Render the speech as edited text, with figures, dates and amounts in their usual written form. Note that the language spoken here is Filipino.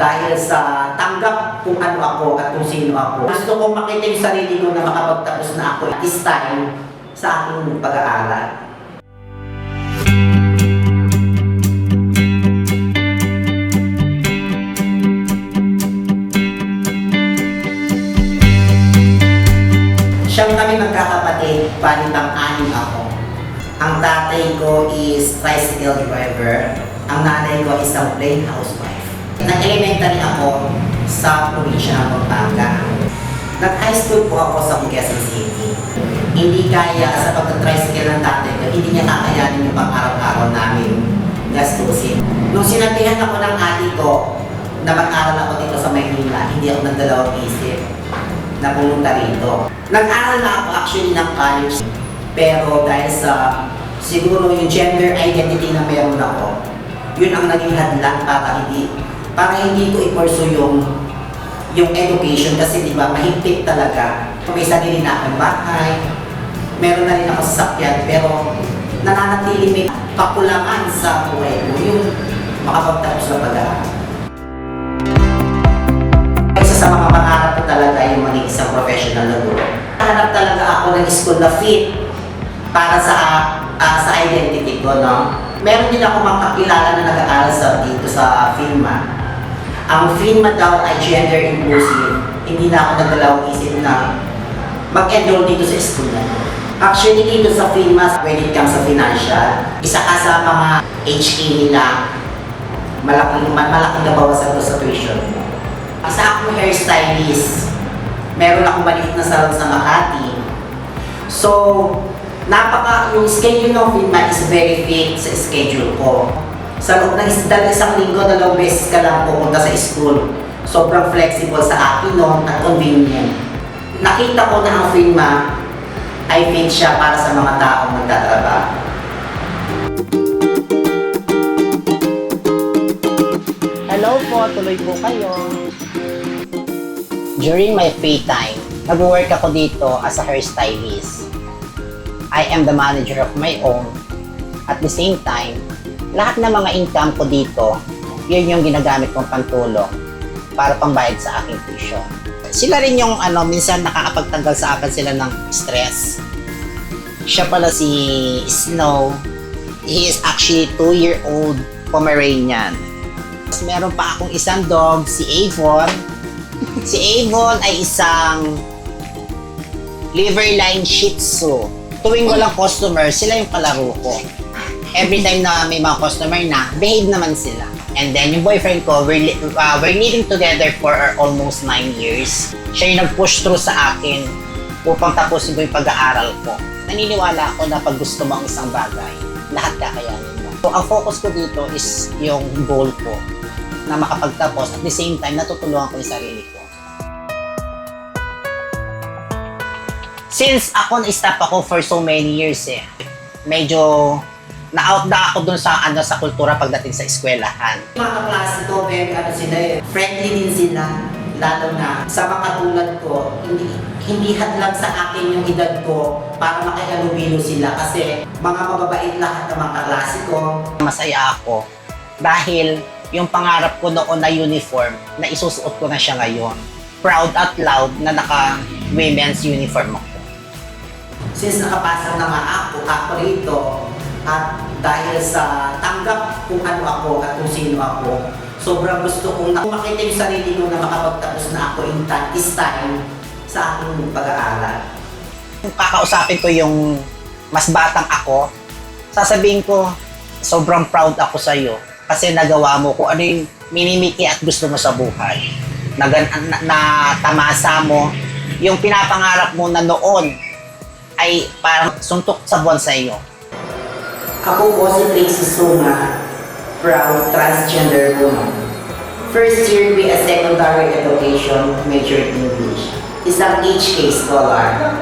dahil sa tanggap kung ano ako at kung sino ako. Gusto kong makita yung sarili ko na makapagtapos na ako at this time sa aking pag-aaral. Siyang kami magkakapatid, palitang anim ako. Ang tatay ko is tricycle driver. Ang nanay ko is isang plain housewife. Nag-elementary ako sa probinsya ng Pampanga. Nag-high school po ako sa Quezon City. Hindi kaya sa pagka-tricycle ng tatay ko, hindi niya kakayanin yung pang-araw-araw namin gastusin. Nung sinabihan ako ng ate ko na mag-aral ako dito sa Maynila, hindi ako nagdalawang isip na pumunta rito. Nag-aral na ako actually ng college, pero dahil sa siguro yung gender identity na meron ako, yun ang naging hadlang para hindi ko i-pursue yung education kasi di ba mahigpit talaga. May sarili na akong bahay, meron na rin ako sasakyan, pero nananatili may kakulangan sa buhay mo yung makapagtapos na pag-aaral. Isa sa mga pangarap ko talaga yung maging isang professional na guro. Hanap talaga ako ng school na fit para sa identity ko, no? Meron din ako makakilala na nag-aaral dito sa FINMA. Ang FINMA daw ay gender inclusive. Hindi na ako nagdalawang isip na mag-enroll dito sa school na. Actually, dito sa FINMA, when it comes sa financial, isa ka sa mga HK nila, malaking nabawasan ko sa tuition. Isa akong hairstylist. Meron akong maliit na salon sa Makati. So, yung schedule ng FINMA is very fit sa schedule ko. Sa loob ng isang linggo, 2 beses ka lang pupunta sa school. Sobrang flexible sa akin noon at convenient. Nakita ko na ang FINMA ay fit siya para sa mga taong magtatrabaho. Hello po, tuloy po kayo. During my free time, nag-work ako dito as a hairstylist. I am the manager of my own. At the same time, lahat ng mga income ko dito, yun yung ginagamit kong pantulong para pambayad sa aking tuition. Sila rin yung minsan nakakapagtanggal sa akin sila ng stress. Siya pala si Snow. He is actually 2-year-old Pomeranian. Meron pa akong isang dog, si Avon. Si Avon ay isang Liverline Shih Tzu. Tuwing walang customer, sila yung palaro ko. Every time na may mga customer na, behave naman sila. And then yung boyfriend ko, we're living together for almost 9 years. Siya yung nag-push through sa akin upang tapusin ko yung pag-aaral ko. Naniniwala ako na pag gusto mo ang isang bagay, lahat kakayanin mo. So ang focus ko dito is yung goal ko na makapagtapos at the same time natutulungan ko yung sarili ko. Since ako na-stop ako for so many years medyo na-out na ako dun sa sa kultura pagdating sa eskwelahan. Mga kaklase ko, very sila friendly din sila. Lalo na sa mga katulad ko, hindi hadlang sa akin yung edad ko para makihalubilo sila kasi mga mababait lahat ng mga kaklase ko. Masaya ako dahil yung pangarap ko noon na uniform, na isusuot ko na siya ngayon. Proud at loud na naka-women's uniform ako. Since nakapasok na nga ako rito, at dahil sa tanggap kung ano ako at kung sino ako, sobrang gusto kong makita yung sarili ko na makapagtapos na ako in this time sa aking pag-aaral. Kung kakausapin ko yung mas batang ako, sasabihin ko, sobrang proud ako sa iyo kasi nagawa mo kung ano yung minimiki at gusto mo sa buhay. Natamasa mo yung pinapangarap mo na noon ay parang suntok sa buwan sa iyo. Ako po si Tracy Suma, proud transgender woman. First year with a secondary education, major in English. Isang HK scholar.